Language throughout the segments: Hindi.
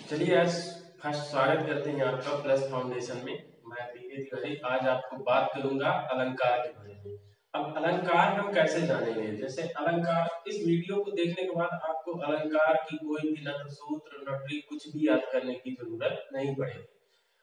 चलिए आज फर्स्ट स्वागत करते हैं आपका प्लस फाउंडेशन में। मैं पीके तिवारी आज आपको बात करूंगा अलंकार के बारे में। अब अलंकार हम कैसे जानेंगे? जैसे अलंकार, इस वीडियो को देखने के बाद आपको अलंकार की कोई भी न तो सूत्र न ट्रिक कुछ भी याद करने की जरूरत नहीं पड़ेगी।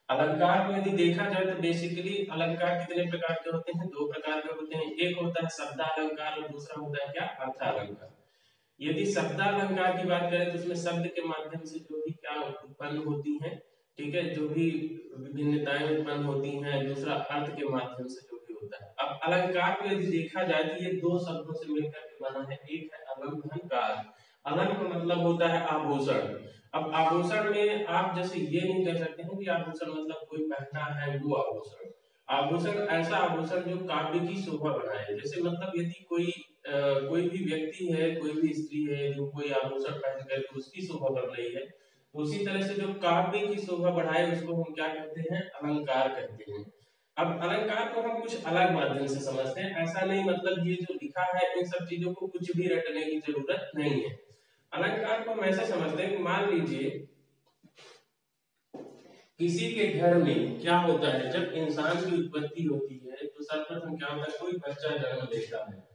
अलंकार को यदि देखा जाए तो बेसिकली अलंकार कितने प्रकार के होते हैं? दो प्रकार के होते हैं। एक होता है शब्दालंकार और दूसरा होता है क्या? अर्थालंकार। यदि शब्दालंकार की बात करें तो उसमें शब्द के माध्यम से जो भी क्या उत्पन्न होती हैं, ठीक है, जो भी विभिन्नताएं उत्पन्न होती हैं, दूसरा अर्थ के माध्यम से जो भी होता है। अब अलंकार को यदि देखा जाए तो ये दो शब्दों से मिलकर के बना है। एक है अलंकार। अलंक का मतलब होता है आभूषण। अब आभूषण में आप जैसे ये नहीं कह सकते हैं कि आभूषण मतलब कोई पहना है वो आभूषण। आभूषण ऐसा आभूषण जो काव्य की शोभा बढ़ाए। जैसे मतलब यदि कोई भी व्यक्ति है, कोई भी स्त्री है जो कोई आभूषण पहन करके उसकी शोभा बढ़ रही है, उसी तरह से जो काव्य की शोभा बढ़ाए उसको हम क्या कहते हैं? अलंकार कहते हैं। अब अलंकार को हम कुछ अलग माध्यम से समझते हैं। ऐसा नहीं मतलब ये जो लिखा है इन सब चीजों को कुछ भी रटने की जरूरत नहीं है। अलंकार को हम ऐसे समझते हैं कि मान लीजिए किसी के घर में क्या होता है, जब इंसान की उत्पत्ति होती है तो सर्वप्रथम क्या होता है? कोई बच्चा जन्म लेता है।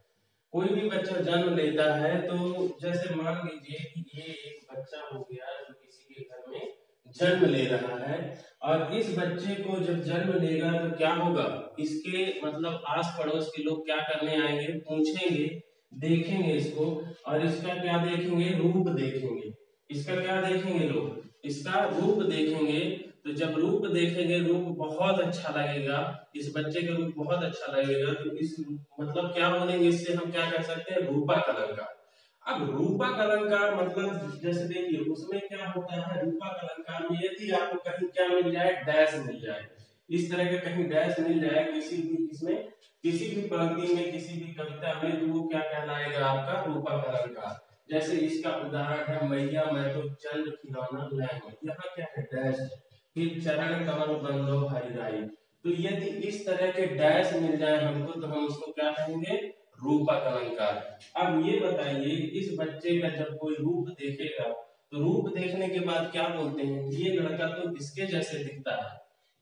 कोई भी बच्चा जन्म लेता है तो जैसे मान लीजिए कि ये एक बच्चा हो गया जो किसी के घर में जन्म ले रहा है, और इस बच्चे को जब जन्म लेगा तो क्या होगा? इसके मतलब आस पड़ोस के लोग क्या करने आएंगे? पूछेंगे, देखेंगे इसको, और इसका क्या देखेंगे? रूप देखेंगे। इसका क्या देखेंगे लोग? इसका रूप देखेंगे। तो जब रूप देखेंगे, रूप बहुत अच्छा लगेगा, इस बच्चे का रूप बहुत अच्छा लगेगा, तो इस मतलब क्या बोलेंगे? इससे हम क्या कह सकते हैं? रूपक अलंकार। अब रूपक अलंकार मतलब जैसे देखिए उसमें क्या होता है? रूपक अलंकार में यदि आपको कहीं क्या मिल जाए? डैश मिल जाए, इस तरह के कहीं डैश मिल जाए किसी भी इसमें, किसी भी पंक्ति में, किसी भी कविता में, तो वो क्या कहलाएगा? आपका रूपक अलंकार। जैसे इसका उदाहरण है, मैया मैं तो चंद खिलौना लाऊं। यहाँ क्या है? डैश है। फिर चरण कमल बंदो हरिराई। तो यदि इस तरह के डैश मिल जाए हमको तो हम उसको क्या कहेंगे? रूपक अलंकार। अब ये बताइए, इस बच्चे का जब कोई रूप देखेगा तो रूप देखने के बाद क्या बोलते हैं? ये लड़का तो इसके जैसे दिखता है,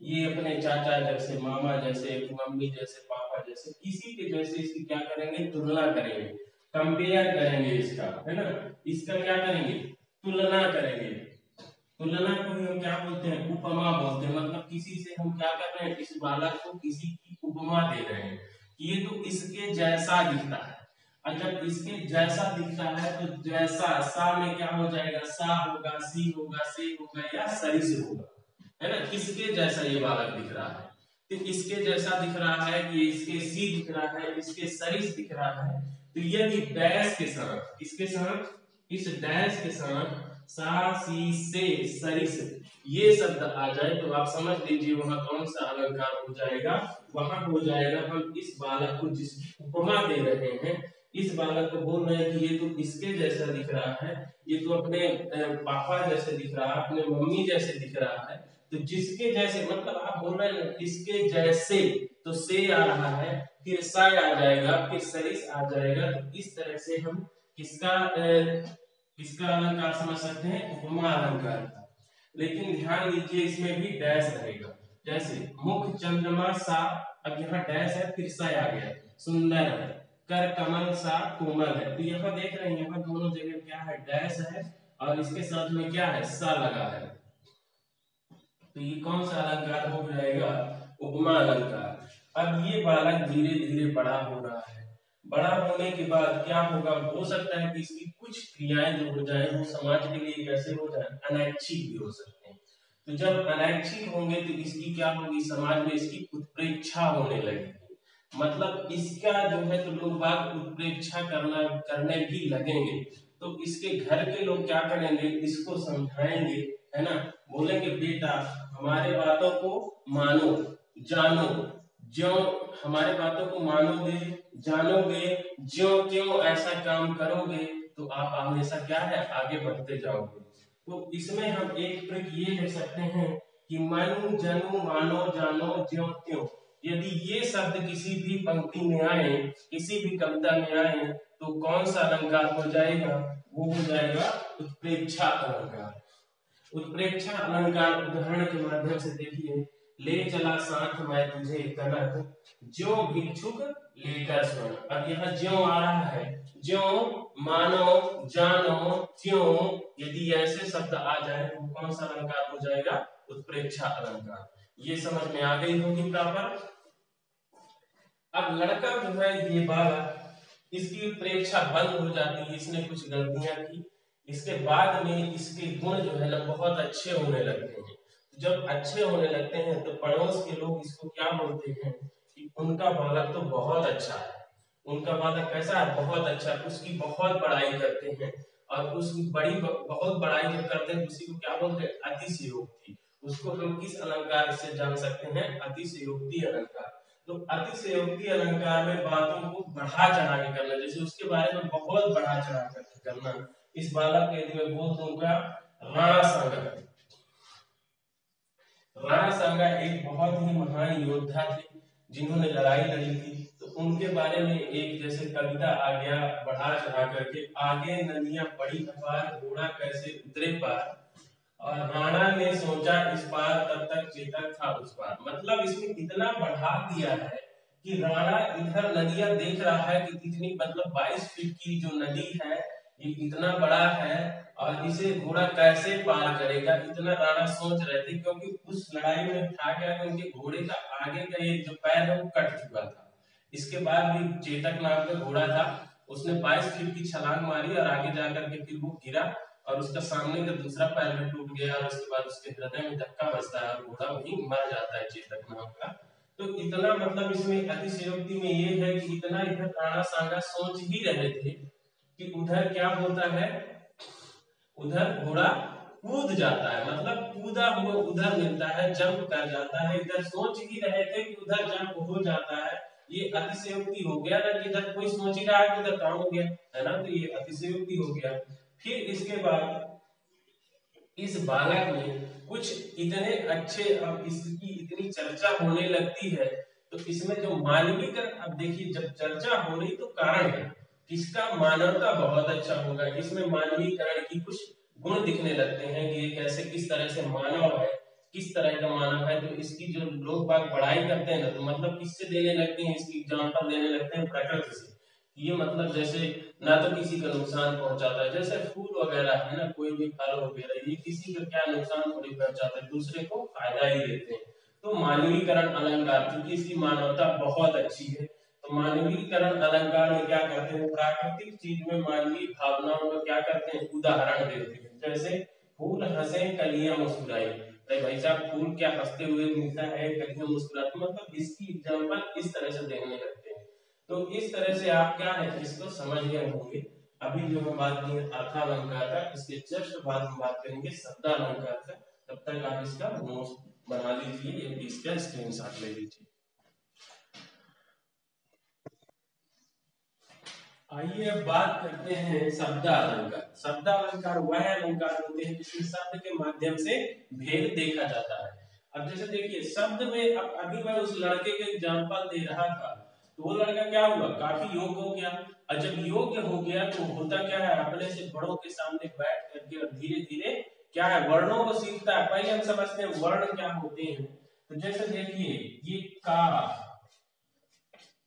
ये अपने चाचा जैसे, मामा जैसे, मम्मी जैसे, पापा जैसे, किसी के जैसे इसकी क्या करेंगे? तुलना करेंगे, कंपेयर करेंगे इसका, है ना? इसका क्या करेंगे? तुलना करेंगे। तुलना को ही हम क्या बोलते हैं? उपमा बोलते हैं। मतलब किसी से हम क्या कर रहे हैं? इस बालक को किसी की उपमा दे रहे हैं कि ये तो इसके जैसा दिखता है। और जब इसके जैसा दिखता है तो जैसा सा में क्या हो जाएगा? सा होगा, सी होगा, से होगा या सरिस होगा, है ना? किसके जैसा ये बालक दिख रहा है? तो इसके जैसा दिख रहा है कि इसके सी दिख रहा है, इसके सरिस दिख रहा है। तो यदि डैश के साथ, किसके साथ? इस डैश के साथ सा सी से सरिस ये शब्द आ जाए तो आप समझ लीजिए वहां कौन सा अलंकार हो जाएगा? वहां हो जाएगा हम इस बालक को जिस उपमा दे रहे हैं, इस बालक को बोल रहे हैं कि ये तो इसके जैसा दिख रहा है, ये तो अपने पापा जैसे दिख रहा है, अपने मम्मी जैसे दिख रहा है। तो जिसके जैसे मतलब आप बोल रहे हैं इसके जैसे, तो से आ रहा है, फिर सा आ जाएगा, फिर सरिस आ जाएगा। तो इस तरह से हम किसका किसका अलंकार समझ सकते हैं? उपमा अलंकार का। लेकिन ध्यान दीजिए इसमें भी डैश रहेगा। जैसे मुख चंद्रमा सा, अब यहाँ डैश है फिर सा आ गया, सुंदर है। कर कमल सा कोमल है। तो यहाँ देख रहे हैं यहाँ दोनों जगह क्या है? डैश है, और इसके साथ में क्या है? सा लगा है। तो ये कौन सा अलंकार हो जाएगा? उपमा अलंकार। अब ये बालक धीरे धीरे बड़ा हो रहा है। बड़ा होने के बाद क्या होगा? हो सकता है कि इसकी कुछ क्रियाएं जो हो जाए वो समाज के लिए कैसे हो जाए? अनैच्छिक भी हो सकते हैं। तो जब अनैच्छिक होंगे तो इसकी क्या होगी? समाज में इसकी उत्प्रेक्षा होने लगेगी। मतलब इसका जो है तो लोग बाग उत्प्रेक्षा करने भी लगेंगे। तो इसके घर के लोग क्या करेंगे? इसको समझाएंगे, है ना? बोलेंगे बेटा हमारे बातों को मानो, जानो, जो हमारे बातों को मानोगे, जानोगे, ज्यो त्यों ऐसा काम करोगे तो आप हमेशा क्या है? आगे बढ़ते जाओगे। तो इसमें हम एक ट्रिक ये ले सकते हैं कि मानो, जानो, मानो, जानो, ज्यो त्यों। यदि ये शब्द किसी भी पंक्ति में आए, किसी भी कविता में आए, तो कौन सा अलंकार हो जाएगा? वो हो जाएगा उत्प्रेक्षा अलंकार। उत्प्रेक्षा अलंकार उदाहरण के माध्यम से देखिए, ले चला साथ मैं तुझे कनक, ज्यों भिक्षुक लेकर स्वर्ण। अब यहाँ ज्यों आ रहा है, ज्यों मानो, जानो, त्यों, यदि ऐसे शब्द आ जाए तो कौन सा अलंकार हो जाएगा? उत्प्रेक्षा अलंकार। ये समझ में आ गई होगी प्रॉपर। अब लड़का जो है ये बालक, इसकी उत्प्रेक्षा बंद हो जाती है, इसने कुछ गलतियां की, इसके बाद में इसके गुण जो है ना बहुत अच्छे होने लगते हैं। जब अच्छे होने लगते हैं तो पड़ोस के लोग इसको क्या बोलते हैं कि उनका बालक तो बहुत अच्छा है, उनका बालक कैसा है? बहुत अच्छा। उसकी बहुत बड़ाई करते हैं, और उसकी बहुत बड़ाई जब करते हैं उसी को क्या बोलते हैं? अतिशयोक्ति। उसको हम किस अलंकार से जान सकते हैं? अतिशयोक्ति अलंकार। तो अतिशयोक्ति अलंकार में बातों को बढ़ा चढ़ा के करना, जैसे उसके बारे में बहुत बढ़ा चढ़ा करके करना। इस बालक के यदि मैं बोल दूंगा राणा सांगा। राणा सांगा एक बहुत ही महान योद्धा थे जिन्होंने लड़ाई लड़ी थी। तो उनके बारे में एक जैसे कविता आ गया बढ़ा चढ़ा करके, आगे नदियां बड़ी अपार, घोड़ा कैसे उतरे पार, और राणा ने सोचा इस पार, तब तक चेतक था उस पार। मतलब इसमें इतना बढ़ा दिया है कि राणा इधर नदियां देख रहा है कि कितनी, मतलब 22 फीट की जो नदी है ये इतना बड़ा है, और इसे घोड़ा कैसे पार करेगा, इतना राणा सोच रहे थे। क्योंकि उस लड़ाई में था क्या कि उनके घोड़े का आगे का ये जो पैर है वो कट चुका था। इसके बाद भी चेतक नाम का घोड़ा था, उसने 22 फीट की छलांग मारी और आगे जाकर के फिर वो गिरा, और उसका सामने का दूसरा पैर भी टूट गया, और उसके बाद उसके हृदय में धक्का बजता है और घोड़ा वहीं मर जाता है, चेतक नाम का। तो इतना मतलब इसमें अतिशयोक्ति में ये है कि इतना इधर राणा सांगा सोच ही रहे थे कि उधर क्या होता है, उधर घोड़ा कूद जाता है, मतलब कूदा हुआ उधर मिलता है, जंप कर जाता है। इधर सोच ही रहे थे कि उधर जंप हो जाता है, ये अतिशयोक्ति हो गया ना, कि इधर कोई सोच ही रहा है कि उधर काम हो गया है ना, तो ये अतिशयोक्ति हो गया। फिर इसके बाद इस बालक में कुछ इतने अच्छे, अब इसकी इतनी चर्चा होने लगती है तो इसमें जो मानवीकरण, अब देखिए जब चर्चा हो रही तो कारण है किसका? मानवता बहुत अच्छा होगा। इसमें मानवीकरण की कुछ गुण दिखने लगते हैं कि ये कैसे, किस तरह से मानव है, किस तरह का मानव है। तो इसकी जो लोग बाग बढ़ाई करते हैं ना, तो मतलब किससे देने लगते हैं? इसकी एग्जाम्पल देने लगते हैं प्रकृति से। ये मतलब जैसे ना तो किसी का नुकसान पहुंचाता है, जैसे फूल वगैरह है ना, कोई भी फल वगैरह, ये किसी का क्या नुकसान थोड़ी पहुंचाता है, दूसरे को फायदा ही देते हैं। तो मानवीकरण अलंकार, क्योंकि इसकी मानवता बहुत अच्छी है, तो मानवीकरण अलंकार में क्या करते हैं? प्राकृतिक चीज में मानवीय भावनाओं का क्या करते हैं? उदाहरण देते हैं। जैसे फूल हंसे कलियां मुस्कुराई, अरे भाई साहब फूल क्या हंसते हुए मिलता है, कलियां मुस्कुराती, मतलब इसकी एग्जाम्पल इस तरह से देने लगते हैं। तो इस तरह से आप क्या है इसको समझ गए होंगे। अभी जो हम बात की अर्थालंकार का, इसके जस्ट बाद हम बात करेंगे शब्दालंकार का। तब तक आप इसका नोट्स बना लीजिए, इसका स्क्रीनशॉट ले लीजिए। आइए अब बात करते हैं शब्दालंकार। शब्दालंकार वह अलंकार होते हैं जिसमें शब्द के माध्यम से भेद देखा जाता है। अब जैसे देखिए शब्द में, अब अभी मैं उस लड़के के एग्जांपल दे रहा था, तो वो लड़का क्या हुआ? काफी योग्य हो गया, और जब योग्य हो गया तो होता क्या है? अपने से बड़ों के सामने बैठ करके और धीरे धीरे क्या है? वर्णों को सीखता है। पहले हम समझते हैं वर्ण क्या होते हैं। तो जैसे देखिए ये का,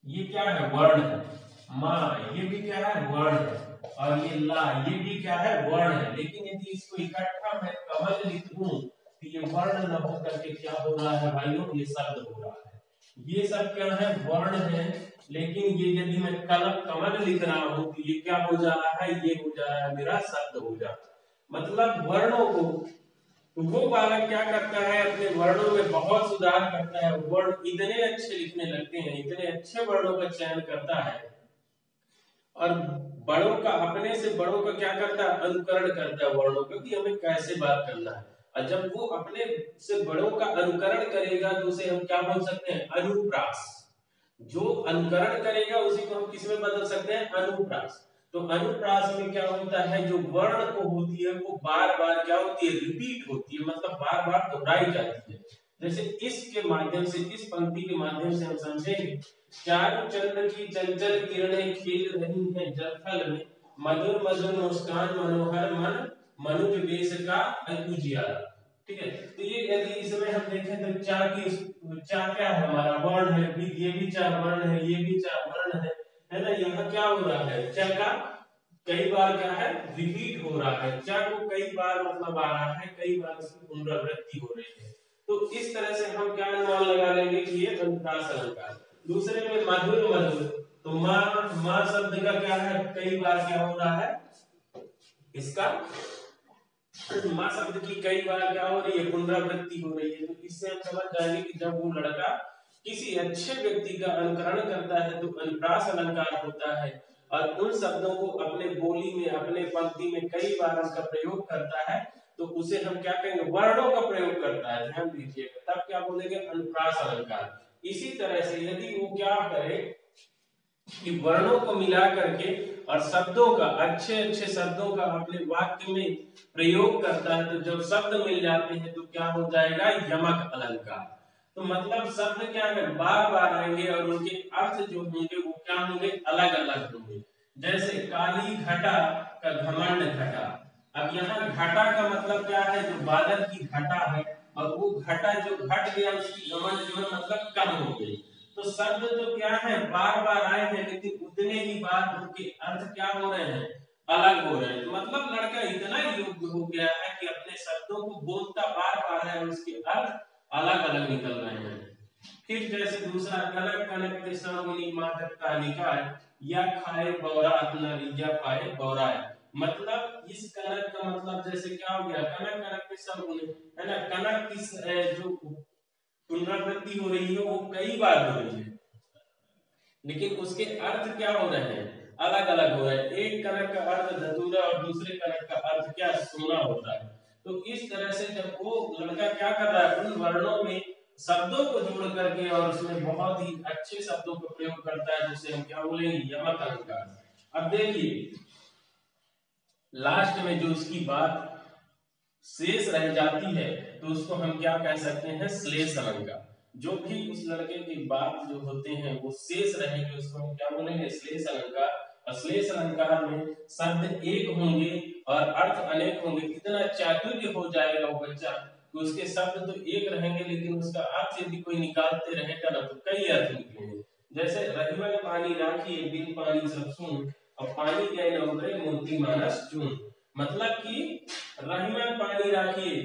ये क्या है? वर्ण है। माँ, ये भी क्या है? वर्ण है। और ये ला, ये भी क्या है? वर्ण है। लेकिन यदि इसको इकट्ठा मैं कमल लिख दूं तो ये वर्ण न हो करके क्या हो रहा है भाइयों? ये शब्द हो रहा है। ये सब क्या है? वर्ण है। लेकिन ये यदि मैं कमल लिख रहा हूं तो ये क्या हो जा रहा है? ये हो जा रहा है मेरा शब्द हो जा रहा है। मतलब वर्णों को, तो वो बालक क्या करता है? अपने वर्णों में बहुत सुधार करता है, वर्ण इतने अच्छे लिखने लगते हैं, इतने अच्छे वर्णों का चयन करता है, और बड़ों का, अपने से बड़ों का क्या करता है? अनुकरण करता है वर्णों का, कि हमें कैसे बात करना है। और जब वो अपने से बड़ों का अनुकरण करेगा तो उसे हम क्या बोल सकते हैं? अनुप्रास। जो अनुकरण करेगा उसी को हम किस में बदल सकते हैं? अनुप्रास। तो अनुप्रास में क्या होता है? जो वर्ण को होती है वो बार बार क्या होती है? रिपीट होती है, मतलब बार बार दोहराई जाती है। जैसे इसके माध्यम से, इस पंक्ति के माध्यम से हम समझेंगे, चारु चंद्र की चंचल किरणें खेल रही हैं जलथल में, मधुर मधुर मुस्कान मनोहर मन मनुज बेस का उजियारा। ठीक है, तो ये यदि इसमें हम देखें तो चा की चा क्या है हमारा वर्ण है, ये भी चा वर्ण है, ये भी चा वर्ण है ना। यहाँ क्या हो रहा है, चा का कई बार क्या है रिपीट हो रहा है, चा को कई बार मतलब आ रहा है, कई बार इसकी पुनरावृत्ति हो रही है। तो इस तरह से हम क्या अनुमान लगा लेंगे कि ये अनुप्रास अलंकार। दूसरे में मधुर मधुर, तो माँ शब्द का क्या है कई बार क्या हो रहा है, इसका माँ शब्द की कई बार क्या हो रही है पुनरावृत्ति हो रही है। तो इससे हम समझ जाएंगे कि जब वो लड़का किसी अच्छे व्यक्ति का अनुकरण करता है तो अनुप्रास अलंकार होता है, और उन शब्दों को अपने बोली में अपने पंक्ति में कई बार उसका प्रयोग करता है तो उसे हम क्या कहेंगे वर्णों का प्रयोग करता है, ध्यान दीजिएगा, तब क्या बोलेंगे अनुप्रास अलंकार। इसी तरह से यदि वो क्या करे कि वर्णों को मिला करके और शब्दों का अच्छे अच्छे शब्दों का अपने वाक्य में प्रयोग करता है तो जब शब्द मिल जाते हैं तो क्या हो जाएगा यमक अलंकार। तो मतलब शब्द क्या है बार बार आएंगे और उनके अर्थ जो होंगे वो क्या होंगे अलग अलग होंगे। जैसे काली घटा का घमंड घटा, अब यहाँ घटा का मतलब क्या है जो बादल की घटा है, और वो घटा जो घट गया उसकी घमंड जो है मतलब कम हो गई। तो शब्द तो क्या है बार बार आए हैं लेकिन उतने ही बार उनके अर्थ क्या हो रहे हैं अलग हो रहे हैं। मतलब लड़का इतना योग्य हो गया है कि अपने शब्दों को बोलता बार बार है और उसके अर्थ अलग अलग निकल रहे हैं। फिर जैसे दूसरा कनक कनक के सामुनी मातक कालिका या खाए बौरा अपना रिया पाए बौरा, मतलब इस कनक का मतलब जैसे क्या हो गया कनक कनक के सामुनी है ना, कनक की जो पुनरावृत्ति हो रही है वो कई बार हो रही है लेकिन उसके अर्थ क्या हो रहे हैं अलग अलग हो रहे हैं। एक कनक का अर्थ धतूरा और दूसरे कनक का अर्थ क्या सोना होता है। तो इस तरह से जब वो लड़का क्या कर रहा है उन वर्णों में शब्दों को जोड़ करके और उसमें बहुत ही अच्छे शब्दों का प्रयोग करता है जिसे हम क्या बोलेंगे यमक अलंकार। अब देखिए लास्ट में जो उसकी बात शेष रह जाती है तो उसको हम क्या कह सकते हैं श्लेष अलंकार। जो भी उस लड़के की बात जो होते हैं वो शेष रहेंगे उसको हम क्या बोलेंगे श्लेष अलंकार। और श्लेष अलंकार में शब्द एक होंगे और अर्थ अनेक होंगे, इतना चातुर्य हो जाएगा वो बच्चा कि उसके शब्द तो एक रहेंगे लेकिन उसका अर्थ यदि कोई निकालते रहेगा ना तो कई अर्थ निकलेंगे। जैसे रहीमन पानी राखिए बिन पानी सब सुन, और पानी गए न उतरे मोती मानस चून, मतलब कि रहीमन पानी राखिए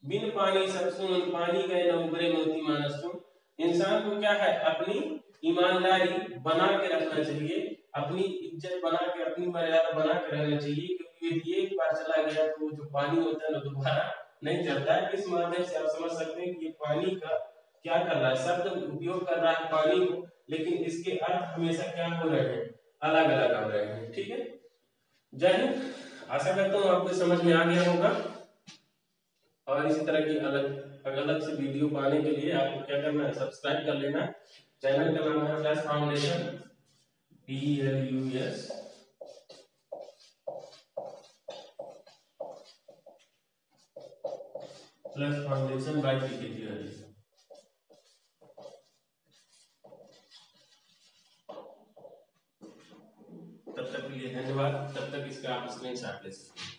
बिन पानी सब सुन, पानी गए न उबरे मोती मानस चून। इंसान को क्या है अपनी ईमानदारी बना के रखना चाहिए, अपनी इज्जत बना के अपनी मर्यादा बना के रहना चाहिए, क्योंकि यदि एक बार चला गया तो जो पानी होता है ना दोबारा नहीं चलता है। इस माध्यम से आप समझ सकते हैं कि ये पानी का क्या कर रहा है शब्द उपयोग कर रहा है पानी को, लेकिन इसके अर्थ हमेशा क्या हो रहे हैं अलग अलग हो रहे हैं। ठीक है, जय हिंद। आशा करता हूँ आपको समझ में आ गया होगा, और इसी तरह की अलग अलग से वीडियो पाने के लिए आपको क्या करना है सब्सक्राइब कर लेना। चैनल का नाम है plus foundation PLUS plus foundation by PKT। तब तक के लिए धन्यवाद, तब तक इसका आप स्क्रीनशॉट ले सकते हैं।